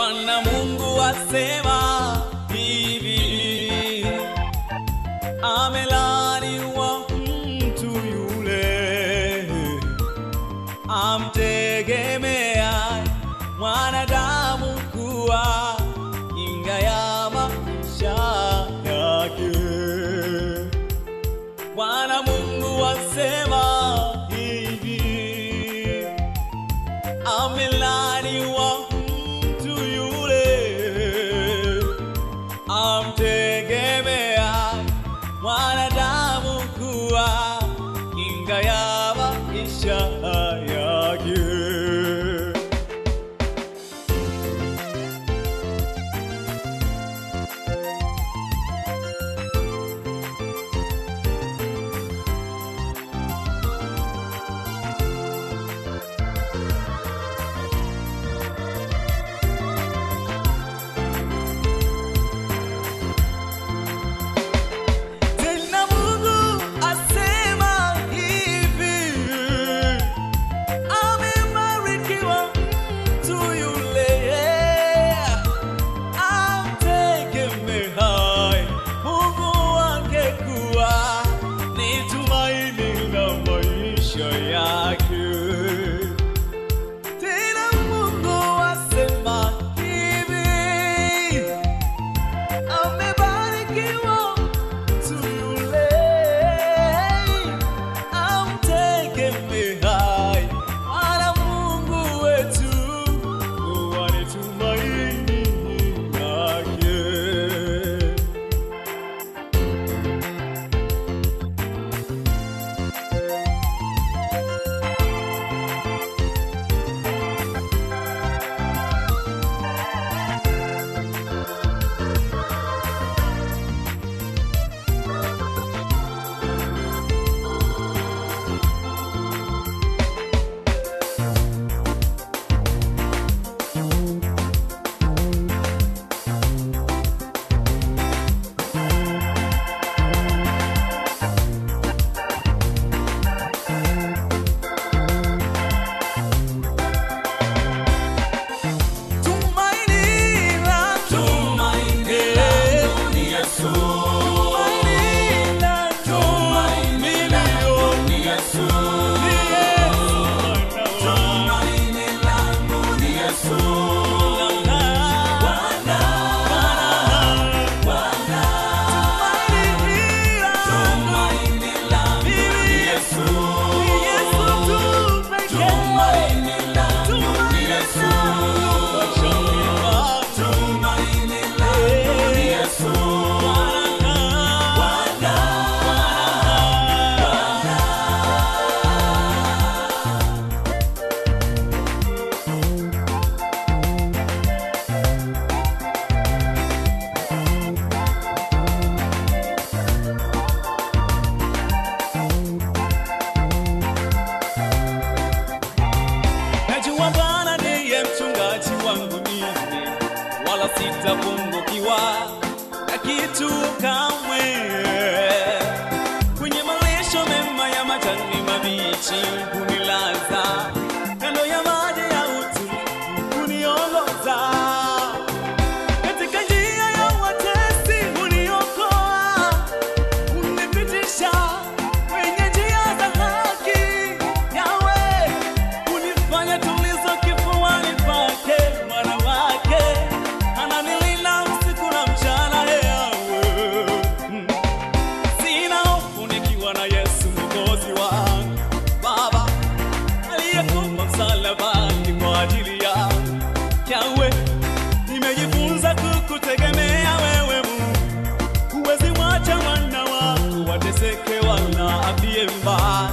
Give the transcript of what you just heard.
Bwana Mungu asema hivi, amelaaniwa mtu yule amtegemea mwanadamu kuwa kinga ya maisha yake. Bwana Mungu asema hivi, amelaaniwa mtu yule amtegemea mwanadamu kuwa kinga ya maisha yake. Sitapungukiwa na kitu kamwe. Kwenye malisho mema ya majani mabichi hunilaza, kando ya maji ya utulivu huniongoza. Katika njia ya watesi huniokoa, hunipitisha kwenye njia za haki. Yawe hunifanya tulizo kifuani pake, mwana wake ananilinda usiku na mchana. Yawe sina hofu nikiwa na Yesu Mwokozi wangu, Baba aliyekufa msalabani kwa ajili yangu. Yawe nimejifunza kukutegemea wewe Mungu, huwezi mwacha wana wako wateseke wala afie mbaya.